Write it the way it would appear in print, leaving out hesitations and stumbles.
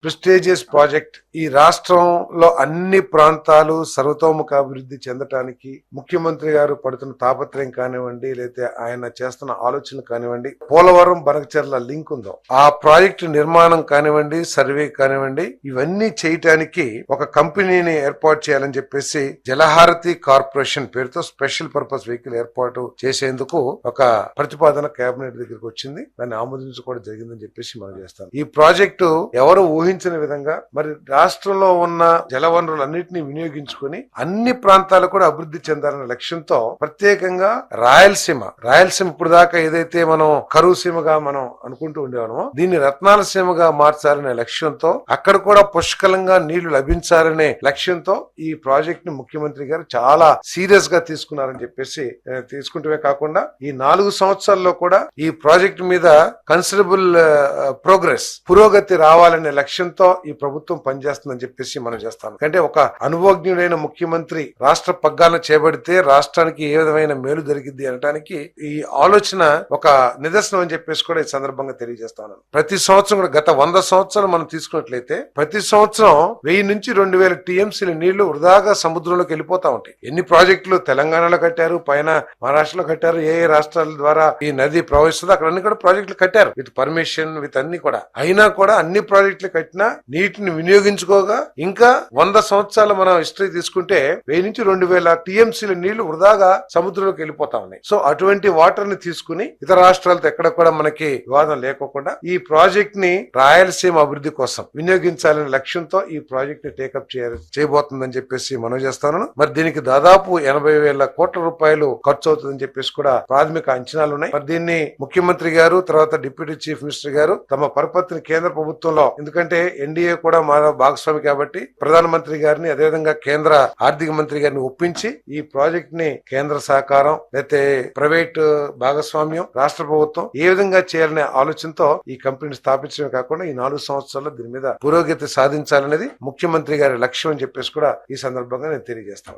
Prestigious project. ఈ రాష్ట్రంలో అన్ని ప్రాంతాలు సర్వతోముఖ అభివృద్ధి చెందటానికి ముఖ్యమంత్రి గారు పడుతున్న తాపత్రయం కానివ్వండి, లేకపోతే ఆయన చేస్తున్న ఆలోచనలు కానివ్వండి, పోలవరం బనకచెర్ల లింక్ ఉందో ఆ ప్రాజెక్టు నిర్మాణం కానివ్వండి, సర్వే కానివ్వండి, ఇవన్నీ చేయటానికి ఒక కంపెనీని ఏర్పాటు చేయాలని చెప్పేసి జలహారతి కార్పొరేషన్ పేరుతో స్పెషల్ పర్పస్ వెహికల్ ఏర్పాటు చేసేందుకు ఒక ప్రతిపాదన కేబినెట్ దగ్గరికి వచ్చింది. దాన్ని ఆమోదించుకోవడం జరిగిందని చెప్పేసి మనం చేస్తాం. ఈ ప్రాజెక్టు ఎవరు ఊహించిన విధంగా మరి రాష్ట్రంలో ఉన్న జలవనరులన్నింటినీ వినియోగించుకుని అన్ని ప్రాంతాలు కూడా అభివృద్ధి చెందాలనే లక్ష్యంతో ప్రత్యేకంగా రాయలసీమ ఇప్పుడు దాకా ఏదైతే మనం కరువు సీమగా మనం అనుకుంటూ ఉండేవాళ్ళమో దీన్ని రత్నాల సీమగా మార్చాలనే లక్ష్యంతో, అక్కడ కూడా పుష్కలంగా నీళ్లు లభించాలనే లక్ష్యంతో ఈ ప్రాజెక్ట్ ని ముఖ్యమంత్రి గారు చాలా సీరియస్ గా తీసుకున్నారని చెప్పేసి తీసుకుంటమే కాకుండా ఈ 4 సంవత్సరాల్లో కూడా ఈ ప్రాజెక్ట్ మీద కన్సిడరబుల్ పురోగతి రావాలనే లక్ష్యంతో ఈ ప్రభుత్వం పనిచేస్తుందని చెప్పేసి మనం చేస్తాం. అంటే ఒక అనుభవజ్ఞుడైన ముఖ్యమంత్రి రాష్ట్ర పగ్గాలను చేపడితే రాష్ట్రానికి ఏ విధమైన మేలు జరిగింది అనడానికి ఈ ఆలోచన ఒక నిదర్శనం అని చెప్పేసి కూడా ఈ సందర్భంగా తెలియజేస్తాను. ప్రతి సంవత్సరం కూడా గత 100 సంవత్సరాలు మనం తీసుకున్నట్లయితే ప్రతి సంవత్సరం 1000 నుంచి 2000 టీఎంసీల నీళ్లు వృధాగా సముద్రంలోకి వెళ్ళిపోతా ఉంటాయి. ఎన్ని ప్రాజెక్టులు తెలంగాణలో కట్టారు, పైన మహారాష్ట్రలో కట్టారు, ఏ రాష్ట్రాల ద్వారా ఈ నది ప్రవహిస్తుందో అక్కడ అన్ని కూడా ప్రాజెక్టులు కట్టారు విత్ పర్మిషన్ విత్ అన్ని కూడా. అయినా కూడా అన్ని ప్రాజెక్టులు కట్టినా నీటిని వినియోగించుకోగా ఇంకా 100 సంవత్సరాలు మనం హిస్టరీ తీసుకుంటే 1000 నుంచి 2000 టీఎంసీల నీళ్లు వృధాగా సముద్రంలోకి వెళ్ళిపోతా ఉన్నాయి. సో అటువంటి వాటర్ ని తీసుకుని ఇతర రాష్ట్రాలతో ఎక్కడ కూడా మనకి వివాదం లేకోకుండా ఈ ప్రాజెక్ట్ ని రాయలసీమ అభివృద్ధి కోసం వినియోగించాలనే లక్ష్యంతో ఈ ప్రాజెక్ట్ ని టేకప్ చేయబోతుందని చెప్పేసి మనం చేస్తాను. మరి దీనికి దాదాపు 80,000 కోట్ల రూపాయలు ఖర్చు అవుతుందని చెప్పేసి కూడా ప్రాథమిక అంచనాలు ఉన్నాయి. మరి దీన్ని ముఖ్యమంత్రి గారు తర్వాత డిప్యూటీ చీఫ్ మినిస్టర్ గారు తమ పరపతిని కేంద్ర ప్రభుత్వంలో, ఎందుకంటే ఎన్డీఏ కూడా మన భాగస్వామి కాబట్టి ప్రధానమంత్రి గారిని అదేవిధంగా కేంద్ర ఆర్థిక మంత్రి గారిని ఒప్పించి ఈ ప్రాజెక్ట్ ని కేంద్ర సహకారం లేకపోతే ప్రైవేట్ భాగస్వామ్యం రాష్ట్ర ప్రభుత్వం ఏ విధంగా చేయాలనే ఆలోచనతో ఈ కంపెనీని స్థాపించడమే కాకుండా ఈ 4 సంవత్సరాల్లో దీని మీద పురోగతి సాధించాలనేది ముఖ్యమంత్రి గారి లక్ష్యం అని చెప్పేసి కూడా ఈ సందర్భంగా నేను తెలియజేస్తాను.